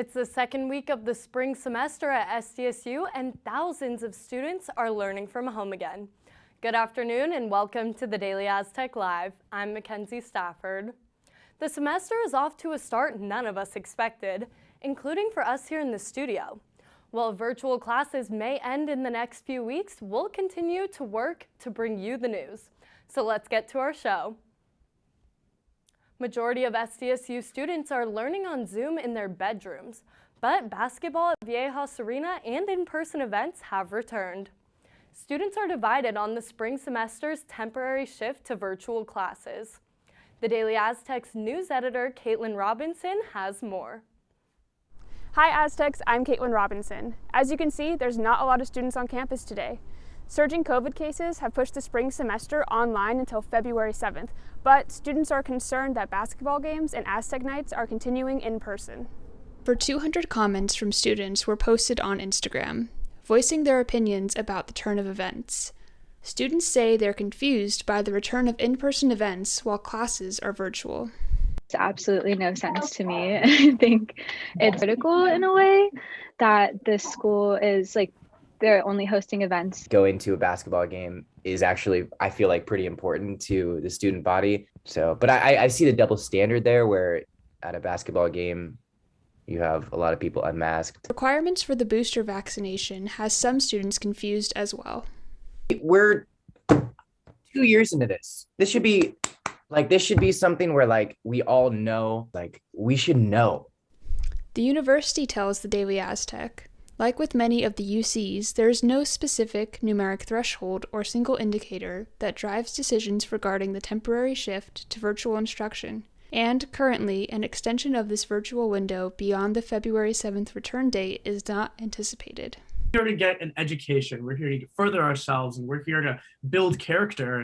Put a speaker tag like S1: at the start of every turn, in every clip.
S1: It's the second week of the spring semester at SDSU, and thousands of students are learning from home again. Good afternoon and welcome to the Daily Aztec Live. I'm Mackenzie Stafford. The semester is off to a start none of us expected, including for us here in the studio. While virtual classes may end in the next few weeks, we'll continue to work to bring you the news. So let's get to our show. Majority of SDSU students are learning on Zoom in their bedrooms, but basketball at Viejas Arena and in-person events have returned. Students are divided on the spring semester's temporary shift to virtual classes. The Daily Aztec's news editor, Caitlin Robinson, has more.
S2: Hi Aztecs, I'm Caitlin Robinson. As you can see, there's not a lot of students on campus today. Surging COVID cases have pushed the spring semester online until February 7th, but students are concerned that basketball games and Aztec nights are continuing in person.
S3: Over 200 comments from students were posted on Instagram, voicing their opinions about the turn of events. Students say they're confused by the return of in-person events while classes are virtual.
S4: It's absolutely no sense to me. I think it's critical in a way that the school is they're only hosting events.
S5: Going to a basketball game is actually, I feel like, pretty important to the student body. But I see the double standard there where at a basketball game, you have a lot of people unmasked.
S3: Requirements for the booster vaccination has some students confused as well.
S5: We're 2 years into this. This should be something where we all know, we should know.
S3: The university tells the Daily Aztec, like with many of the UCs, there is no specific numeric threshold or single indicator that drives decisions regarding the temporary shift to virtual instruction. And currently, an extension of this virtual window beyond the February 7th return date is not anticipated.
S6: We're here to get an education. We're here to further ourselves, and we're here to build character.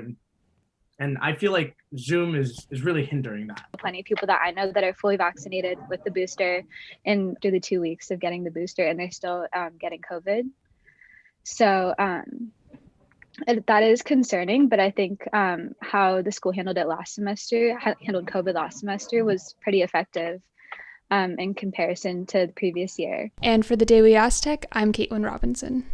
S6: And I feel like Zoom is really hindering that.
S4: Plenty of people that I know that are fully vaccinated with the booster and through the 2 weeks of getting the booster, and they're still getting COVID. So that is concerning, but I think how the school handled COVID last semester was pretty effective in comparison to the previous year.
S3: And for the Daily Aztec, I'm Caitlin Robinson.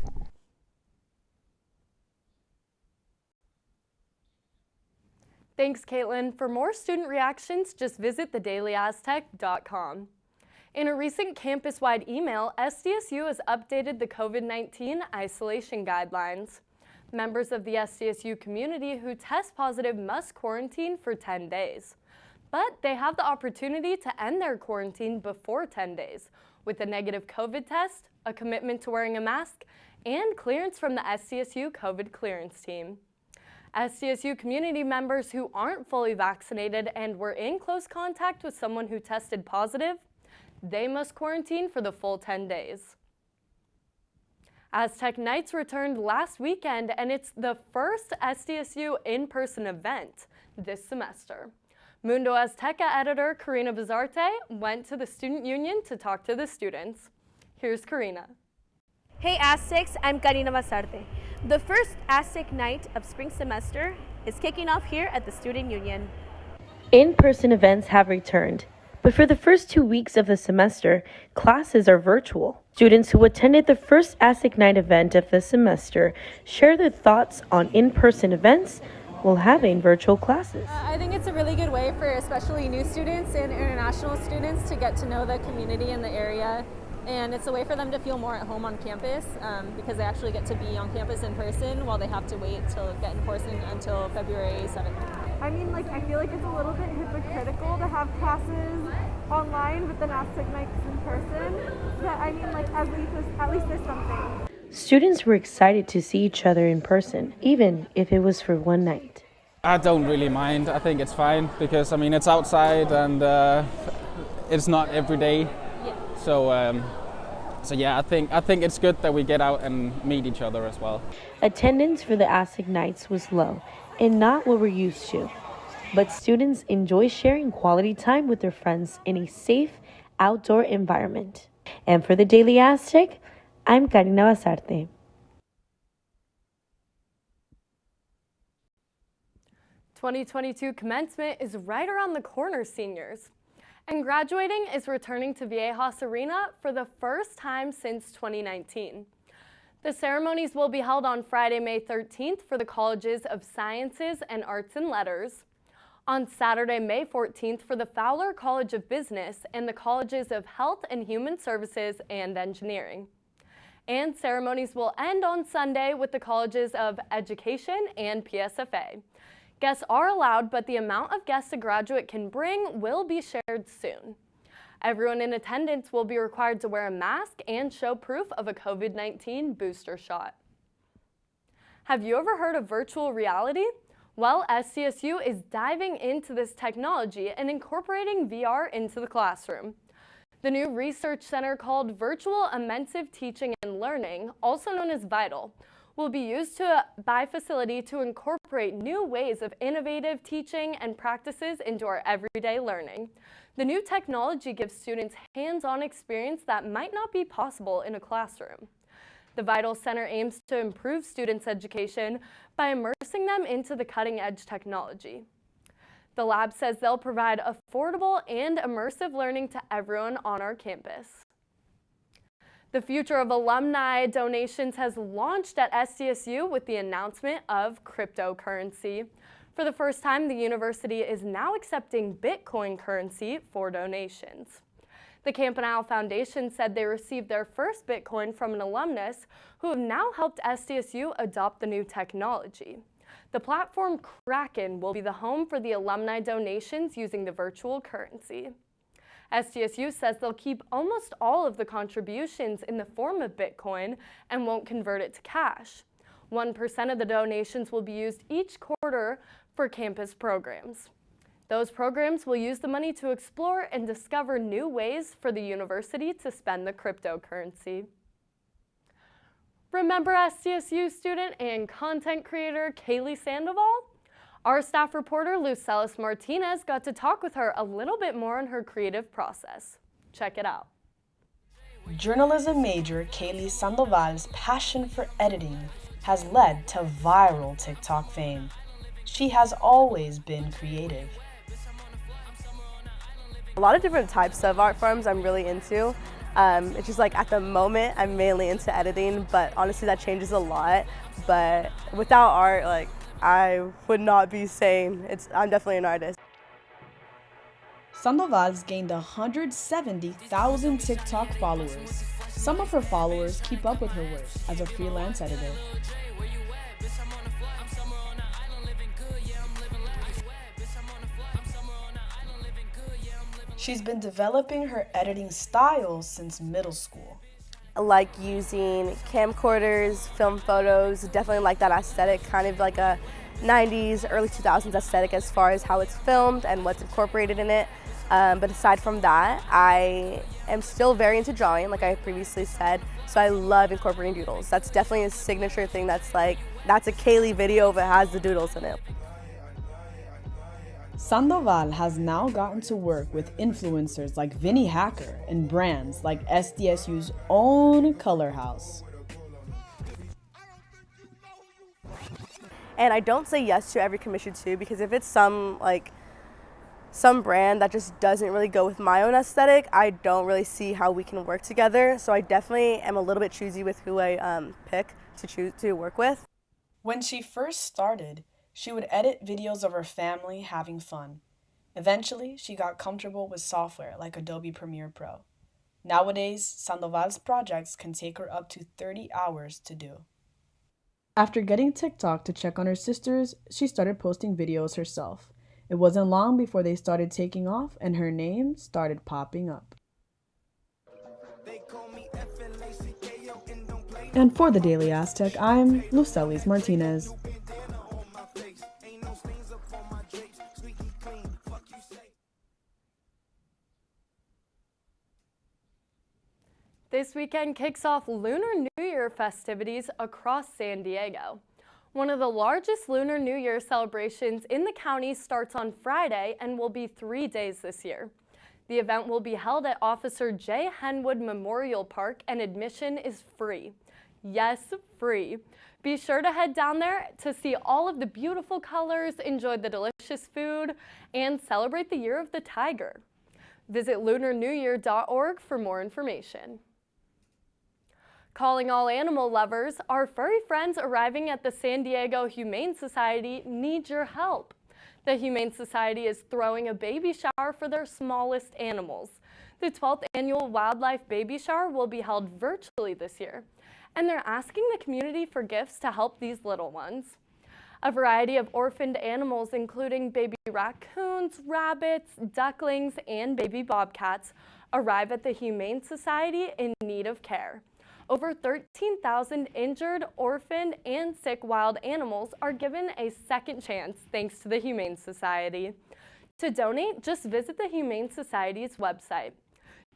S1: Thanks, Caitlin. For more student reactions, just visit thedailyaztec.com. In a recent campus-wide email, SDSU has updated the COVID-19 isolation guidelines. Members of the SDSU community who test positive must quarantine for 10 days. But they have the opportunity to end their quarantine before 10 days with a negative COVID test, a commitment to wearing a mask, and clearance from the SDSU COVID clearance team. SDSU community members who aren't fully vaccinated and were in close contact with someone who tested positive, they must quarantine for the full 10 days. Aztec Nights returned last weekend, and it's the first SDSU in-person event this semester. Mundo Azteca editor Karina Bizarte went to the student union to talk to the students. Here's Karina.
S7: Hey Aztecs, I'm Karina Bizarte. The first Aztec night of spring semester is kicking off here at the Student Union.
S8: In-person events have returned, but for the first 2 weeks of the semester, classes are virtual. Students who attended the first Aztec night event of the semester share their thoughts on in-person events while having virtual classes.
S9: I think it's a really good way for especially new students and international students to get to know the community in the area. And it's a way for them to feel more at home on campus because they actually get to be on campus in person while they have to wait to get in person until February 7th.
S10: I mean, I feel like it's a little bit hypocritical to have classes online but then Aztec nights in person. But I mean, at least there's something.
S8: Students were excited to see each other in person, even if it was for one night.
S11: I don't really mind. I think it's fine because, it's outside and it's not every day. So I think it's good that we get out and meet each other as well.
S8: Attendance for the Aztec Nights was low and not what we're used to, but students enjoy sharing quality time with their friends in a safe outdoor environment. And for the Daily Aztec, I'm Karina Bizarte.
S1: 2022 commencement is right around the corner, seniors. And graduating is returning to Viejas Arena for the first time since 2019. The ceremonies will be held on Friday, May 13th for the Colleges of Sciences and Arts and Letters, on Saturday, May 14th for the Fowler College of Business and the Colleges of Health and Human Services and Engineering. And ceremonies will end on Sunday with the Colleges of Education and PSFA. Guests are allowed, but the amount of guests a graduate can bring will be shared soon. Everyone in attendance will be required to wear a mask and show proof of a COVID-19 booster shot. Have you ever heard of virtual reality? Well, SDSU is diving into this technology and incorporating VR into the classroom. The new research center called Virtual Immersive Teaching and Learning, also known as VITAL, will be used by facility to incorporate new ways of innovative teaching and practices into our everyday learning. The new technology gives students hands-on experience that might not be possible in a classroom. The VITAL Center aims to improve students' education by immersing them into the cutting-edge technology. The lab says they'll provide affordable and immersive learning to everyone on our campus. The future of alumni donations has launched at SDSU with the announcement of cryptocurrency. For the first time, the university is now accepting Bitcoin currency for donations. The Campanile Foundation said they received their first Bitcoin from an alumnus who have now helped SDSU adopt the new technology. The platform Kraken will be the home for the alumni donations using the virtual currency. SDSU says they'll keep almost all of the contributions in the form of Bitcoin and won't convert it to cash. 1% of the donations will be used each quarter for campus programs. Those programs will use the money to explore and discover new ways for the university to spend the cryptocurrency. Remember SDSU student and content creator Kaylee Sandoval? Our staff reporter Lucelis Martinez got to talk with her a little bit more on her creative process. Check it out.
S12: Journalism major Kaylee Sandoval's passion for editing has led to viral TikTok fame. She has always been creative.
S7: A lot of different types of art forms I'm really into. It's just like at the moment I'm mainly into editing, but honestly that changes a lot. But without art, like I would not be saying I'm definitely an artist.
S12: Sandoval's gained 170,000 TikTok followers. Some of her followers keep up with her work as a freelance editor. She's been developing her editing style since middle school.
S7: I like using camcorders, film photos, definitely like that aesthetic, kind of like a 90s, early 2000s aesthetic as far as how it's filmed and what's incorporated in it. But aside from that, I am still very into drawing, like I previously said, so I love incorporating doodles. That's definitely a signature thing that's a Kaylee video if it has the doodles in it.
S12: Sandoval has now gotten to work with influencers like Vinnie Hacker and brands like SDSU's own Color House.
S7: And I don't say yes to every commission too, because if it's some brand that just doesn't really go with my own aesthetic, I don't really see how we can work together. So I definitely am a little bit choosy with who I pick to work with.
S12: When she first started, she would edit videos of her family having fun. Eventually, she got comfortable with software like Adobe Premiere Pro. Nowadays, Sandoval's projects can take her up to 30 hours to do. After getting TikTok to check on her sisters, she started posting videos herself. It wasn't long before they started taking off and her name started popping up. And for the Daily Aztec, I'm Lucelis Martinez.
S1: This weekend kicks off Lunar New Year festivities across San Diego. One of the largest Lunar New Year celebrations in the county starts on Friday and will be 3 days this year. The event will be held at Officer J. Henwood Memorial Park and admission is free. Yes, free. Be sure to head down there to see all of the beautiful colors, enjoy the delicious food, and celebrate the Year of the Tiger. Visit lunarnewyear.org for more information. Calling all animal lovers, our furry friends arriving at the San Diego Humane Society need your help. The Humane Society is throwing a baby shower for their smallest animals. The 12th annual Wildlife Baby Shower will be held virtually this year, and they're asking the community for gifts to help these little ones. A variety of orphaned animals, including baby raccoons, rabbits, ducklings, and baby bobcats, arrive at the Humane Society in need of care. Over 13,000 injured, orphaned, and sick wild animals are given a second chance thanks to the Humane Society. To donate, just visit the Humane Society's website.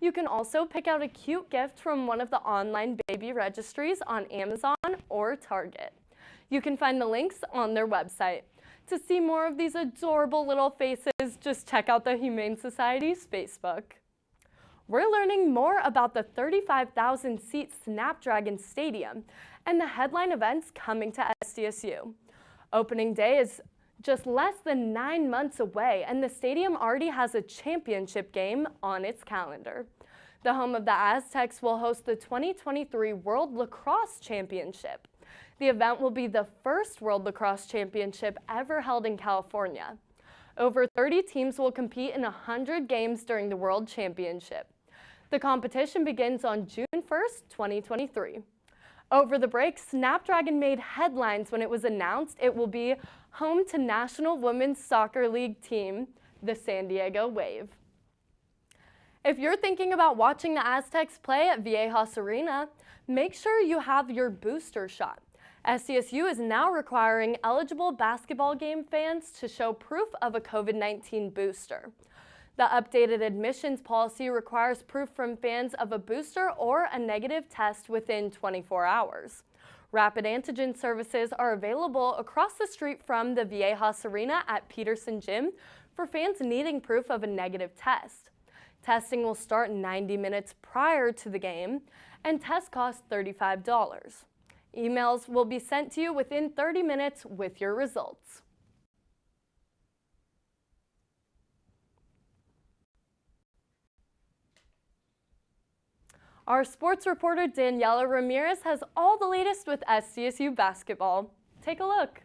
S1: You can also pick out a cute gift from one of the online baby registries on Amazon or Target. You can find the links on their website. To see more of these adorable little faces, just check out the Humane Society's Facebook. We're learning more about the 35,000-seat Snapdragon Stadium and the headline events coming to SDSU. Opening day is just less than 9 months away, and the stadium already has a championship game on its calendar. The home of the Aztecs will host the 2023 World Lacrosse Championship. The event will be the first World Lacrosse Championship ever held in California. Over 30 teams will compete in 100 games during the World Championship. The competition begins on June 1st, 2023. Over the break, Snapdragon made headlines when it was announced it will be home to National Women's Soccer League team, the San Diego Wave. If you're thinking about watching the Aztecs play at Viejas Arena, make sure you have your booster shot. SDSU is now requiring eligible basketball game fans to show proof of a COVID-19 booster. The updated admissions policy requires proof from fans of a booster or a negative test within 24 hours. Rapid antigen services are available across the street from the Viejas Arena at Peterson Gym for fans needing proof of a negative test. Testing will start 90 minutes prior to the game, and tests cost $35. Emails will be sent to you within 30 minutes with your results. Our sports reporter Daniela Ramirez has all the latest with SDSU basketball. Take a look.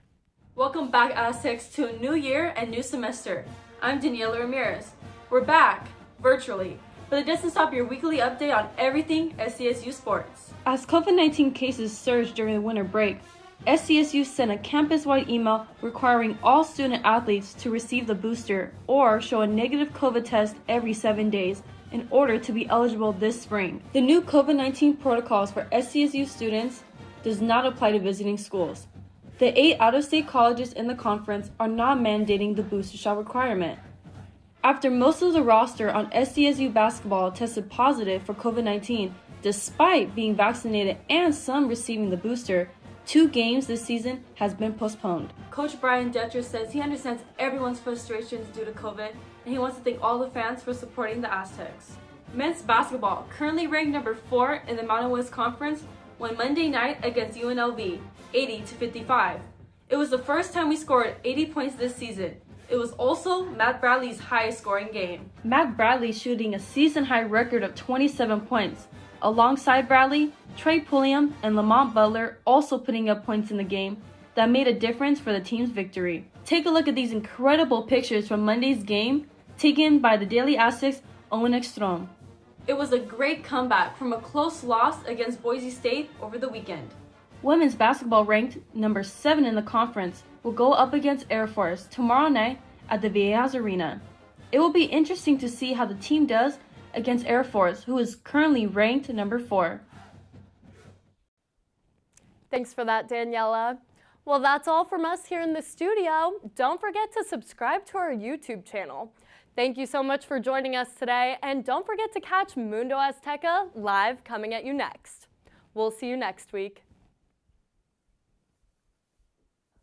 S13: Welcome back, Aztecs, to a new year and new semester. I'm Daniela Ramirez. We're back, virtually, but it doesn't stop your weekly update on everything SDSU sports. As COVID-19 cases surged during the winter break, SDSU sent a campus-wide email requiring all student athletes to receive the booster or show a negative COVID test every 7 days in order to be eligible this spring. The new COVID-19 protocols for SDSU students does not apply to visiting schools. The 8 out-of-state colleges in the conference are not mandating the booster shot requirement. After most of the roster on SDSU basketball tested positive for COVID-19, despite being vaccinated and some receiving the booster, 2 games this season has been postponed. Coach Brian Detcher says he understands everyone's frustrations due to COVID, and he wants to thank all the fans for supporting the Aztecs. Men's basketball, currently ranked number 4 in the Mountain West Conference, won Monday night against UNLV, 80-55. It was the first time we scored 80 points this season. It was also Matt Bradley's highest scoring game. Matt Bradley shooting a season-high record of 27 points. Alongside Bradley, Trey Pulliam and Lamont Butler also putting up points in the game that made a difference for the team's victory. Take a look at these incredible pictures from Monday's game taken by the Daily Aztecs' Owen Ekstrom. It was a great comeback from a close loss against Boise State over the weekend. Women's basketball, ranked number 7 in the conference, will go up against Air Force tomorrow night at the Viejas Arena. It will be interesting to see how the team does against Air Force, who is currently ranked number 4.
S1: Thanks for that, Daniela. Well, that's all from us here in the studio. Don't forget to subscribe to our YouTube channel. Thank you so much for joining us today, and don't forget to catch Mundo Azteca live coming at you next. We'll see you next week.